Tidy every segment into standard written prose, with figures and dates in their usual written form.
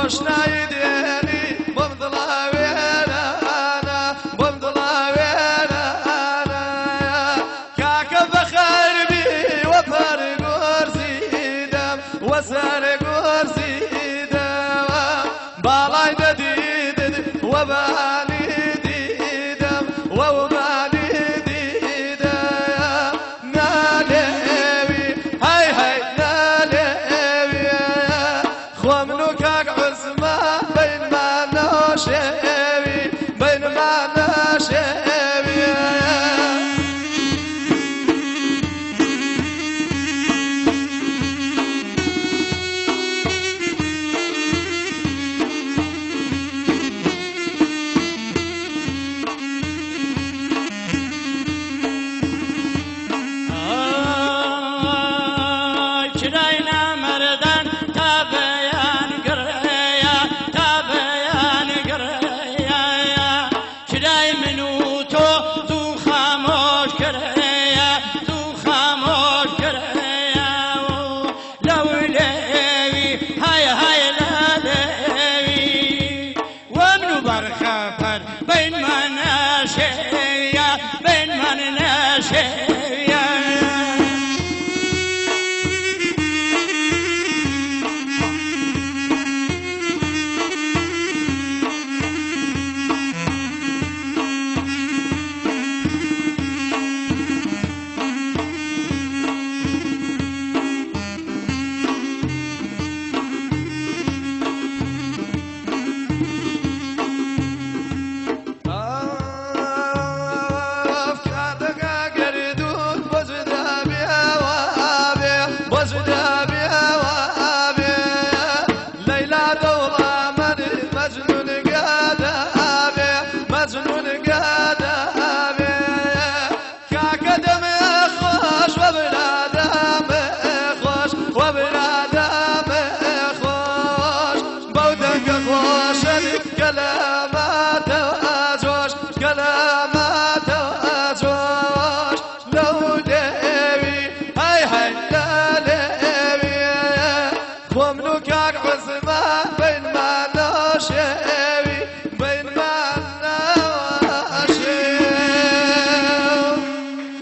روشنایی دێنی بۆم دڵا وێرانە بۆم دڵا وێرانە کاکە بەخەربی وە پەرگۆرزیدەم وە سەرگۆرزیدەوە باڵای دەدیدت وە بانی دیدەم وە وبانی دیدەم نالێوی هەی هەی نالێوی خۆمن و کاک عوزمان بینمان نەشێوی بینمان نەشێوی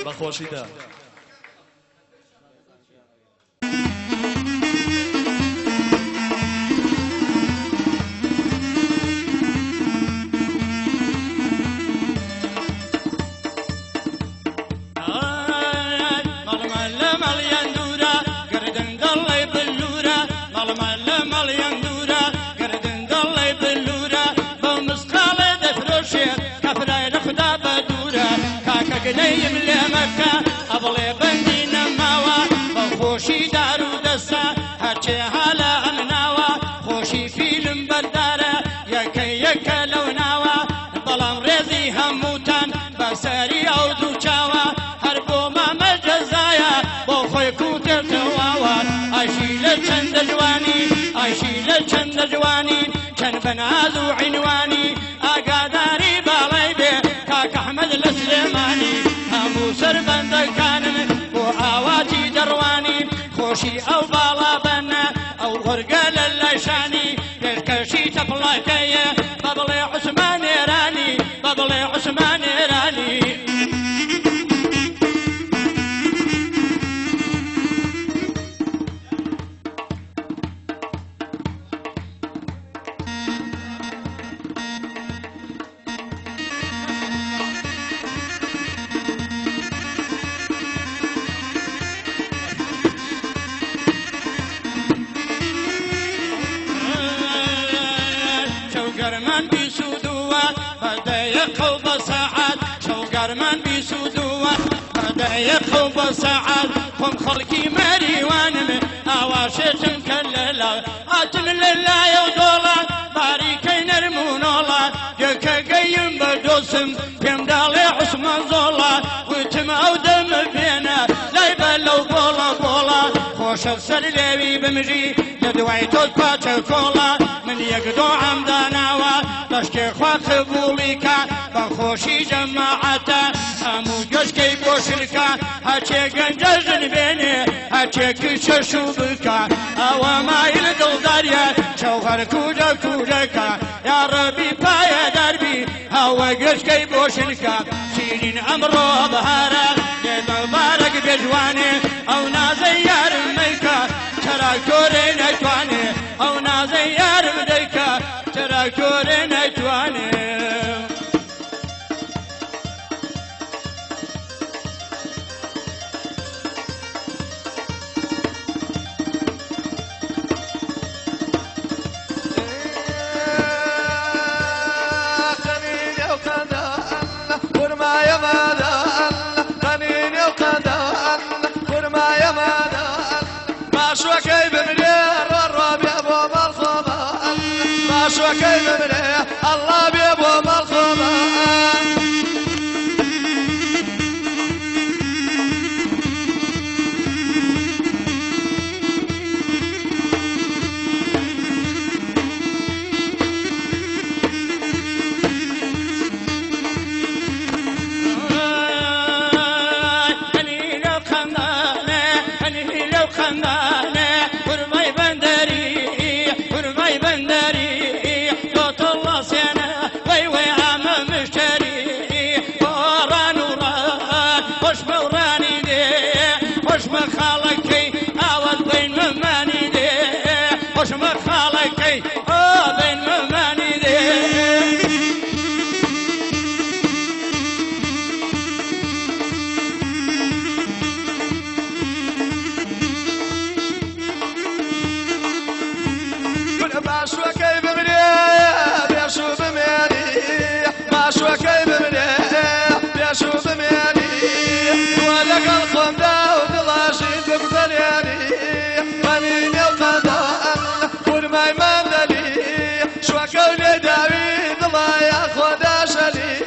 بەخۆشیدا گلەیم لێ مەکە ئەبڵێ بەندی نەماوە بە خۆشی دار و دەسە هەرچێ هەلە ئەم ناوە خۆشی فیلم بەردارە یەکەی یەکە لەو ناوە بەڵام ڕێزی هەمووتان بەسەری ئەو دوو چاوە هەر بۆ مامە جەزایە بۆ خۆی کوتێتەواوە ئاشی لە چەندە جوانی ئاشی لە چەندە جوانی چەند بەناز و عینوانی ئاگاداری باڵای بێ کاک ئەحمەد لە سلێمانی هەموو سەربەندەکانم بۆ ئاواتی دەڕوانی خۆشی ئەو باڵا بەنە ئەو غورگە لە لایشانی پێشکەشی تەپڵاکەیە بە بڵێ عوسمان ئێرانی بە بڵێ عوسمان ئێرانی شوگەرمان بیسوودووە بەدەیەقە و بە سەعات شوگەرمان بیسوودووە بەدەیەقە و بە سەعات خۆم خەڵکی مەریوانم ئاواشێتم کە لەلا ئاتم لەلایە و دۆڵە باریکەی نەرمونۆڵە یەکە گەیم بە دۆسم پێم داڵێ عوسمان زۆڵە وتم ئەو دەمە بێنە لای بە لەو بۆڵە بۆڵە خۆشە سەر لێوی بمژی لە دوای تۆت پاچە کۆڵە من یەک دۆ عەمداناوە بەشکێ خوا قبوڵیکە بە خۆشی جەماعەتە هەموو گەشکەی بۆ شرکە هەرچێ گەنجە ژن بێنێ هەرچێ کچە شوو بکە ئەوە مایل دڵداریە چەو سوار کوجا کوجکا یا ربی پای دربی هوا گشکی بوشنکا شیرین امرو بهارا لید مبارک بجوانه او نازی یارم میکا تراکتور نتوانه او نازی یارم دیکا تراکتور نتوانه شوكي بمليه الرب يا ابو ملخومه ما شوكي بمليه الله بيبو ملخومه شوف مياني ولك الخم داود الرشيد بقدرياني قنيني وقضاء ورمى مندلي شوكو لي داويد الله ياخذ شلي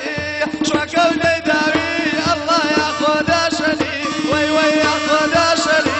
شوكو لي داويد الله ياخذ شلي وي وي ياخذ شلي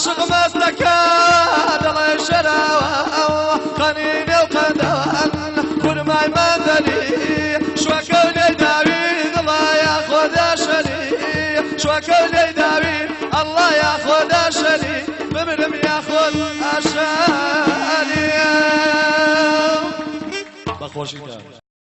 عاشق مستكا دڵێ شەراوە قەنینێ و قەندەوان کورمای مەندەلی شوەکە و لێی داوی دڵە یا خۆدا شەلی شوەکە و لێی داوی ئەڵڵا یا خۆدا شەلی بمرم یا خۆد ئاشەلیە بەخۆشی